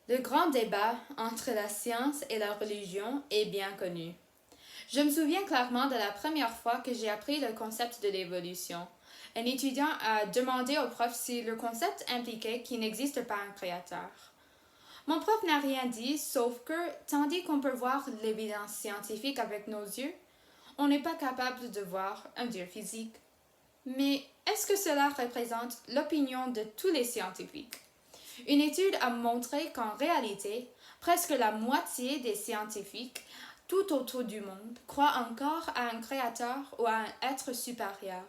Le grand débat entre la science et la religion est bien connu. Je me souviens clairement de la première fois que j'ai appris le concept de l'évolution. Un étudiant a demandé au prof si le concept impliquait qu'il n'existe pas un créateur. Mon prof n'a rien dit, sauf que, tandis qu'on peut voir l'évidence scientifique avec nos yeux, on n'est pas capable de voir un Dieu physique. Mais est-ce que cela représente l'opinion de tous les scientifiques? Une étude a montré qu'en réalité, presque la moitié des scientifiques tout autour du monde croient encore à un créateur ou à un être supérieur.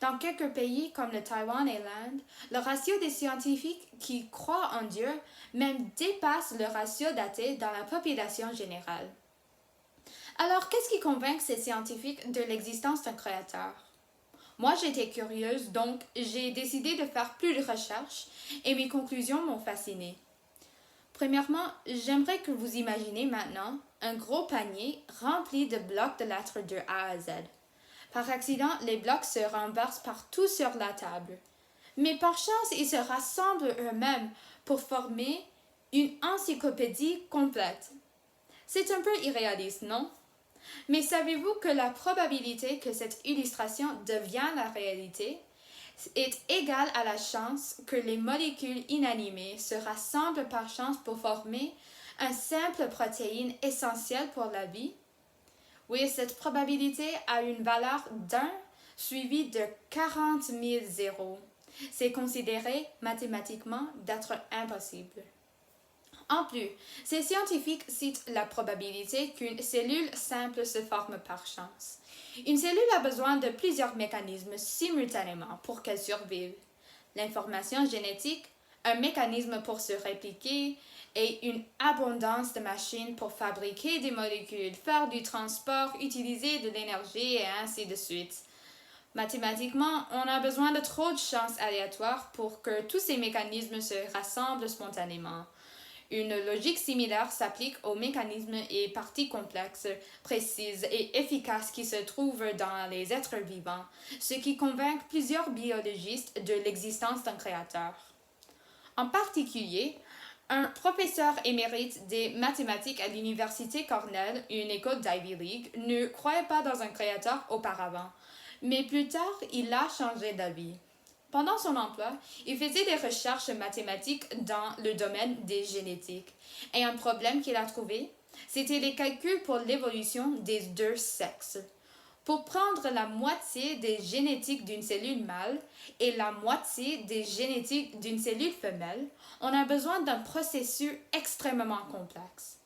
Dans quelques pays comme le Taïwan et l'Inde, le ratio des scientifiques qui croient en Dieu même dépasse le ratio d'athées dans la population générale. Alors, qu'est-ce qui convainc ces scientifiques de l'existence d'un créateur? Moi, j'étais curieuse, donc j'ai décidé de faire plus de recherches et mes conclusions m'ont fascinée. Premièrement, j'aimerais que vous imaginez maintenant un gros panier rempli de blocs de lettres de A à Z. Par accident, les blocs se renversent partout sur la table. Mais par chance, ils se rassemblent eux-mêmes pour former une encyclopédie complète. C'est un peu irréaliste, non? Mais savez-vous que la probabilité que cette illustration devienne la réalité est égale à la chance que les molécules inanimées se rassemblent par chance pour former une simple protéine essentielle pour la vie? Oui, cette probabilité a une valeur d'1 suivie de 40 000 zéros. C'est considéré mathématiquement d'être impossible. En plus, ces scientifiques citent la probabilité qu'une cellule simple se forme par chance. Une cellule a besoin de plusieurs mécanismes simultanément pour qu'elle survive. L'information génétique, un mécanisme pour se répliquer et une abondance de machines pour fabriquer des molécules, faire du transport, utiliser de l'énergie et ainsi de suite. Mathématiquement, on a besoin de trop de chances aléatoires pour que tous ces mécanismes se rassemblent spontanément. Une logique similaire s'applique aux mécanismes et parties complexes, précises et efficaces qui se trouvent dans les êtres vivants, ce qui convainc plusieurs biologistes de l'existence d'un créateur. En particulier, un professeur émérite des mathématiques à l'université Cornell, une école d'Ivy League, ne croyait pas dans un créateur auparavant, mais plus tard, il a changé d'avis. Pendant son emploi, il faisait des recherches mathématiques dans le domaine des génétiques. Et un problème qu'il a trouvé, c'était les calculs pour l'évolution des deux sexes. Pour prendre la moitié des génétiques d'une cellule mâle et la moitié des génétiques d'une cellule femelle, on a besoin d'un processus extrêmement complexe.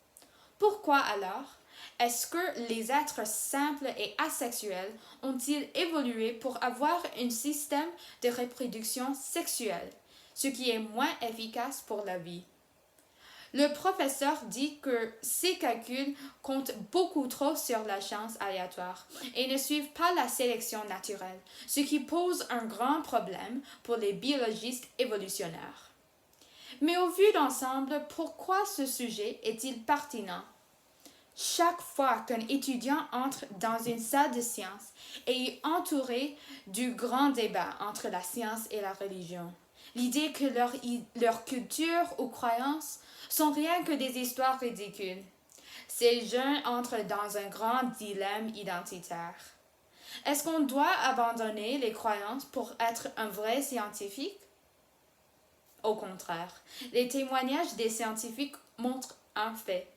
Pourquoi alors est-ce que les êtres simples et asexuels ont-ils évolué pour avoir un système de reproduction sexuelle, ce qui est moins efficace pour la vie? Le professeur dit que ces calculs comptent beaucoup trop sur la chance aléatoire et ne suivent pas la sélection naturelle, ce qui pose un grand problème pour les biologistes évolutionnaires. Mais au vu d'ensemble, pourquoi ce sujet est-il pertinent? Chaque fois qu'un étudiant entre dans une salle de sciences et est entouré du grand débat entre la science et la religion, l'idée que leur culture ou croyances sont rien que des histoires ridicules, ces jeunes entrent dans un grand dilemme identitaire. Est-ce qu'on doit abandonner les croyances pour être un vrai scientifique? Au contraire, les témoignages des scientifiques montrent un fait.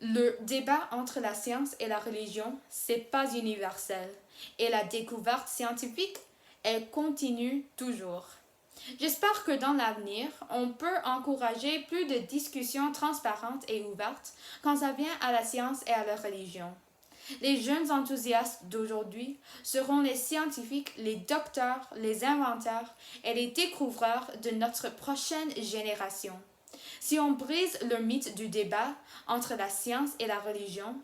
Le débat entre la science et la religion, c'est pas universel, et la découverte scientifique, elle continue toujours. J'espère que dans l'avenir, on peut encourager plus de discussions transparentes et ouvertes quand ça vient à la science et à la religion. Les jeunes enthousiastes d'aujourd'hui seront les scientifiques, les docteurs, les inventeurs et les découvreurs de notre prochaine génération. Si on brise le mythe du débat entre la science et la religion,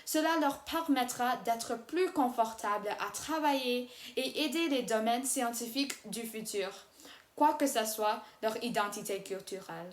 cela leur permettra d'être plus confortables à travailler et aider les domaines scientifiques du futur, quoi que ce soit leur identité culturelle.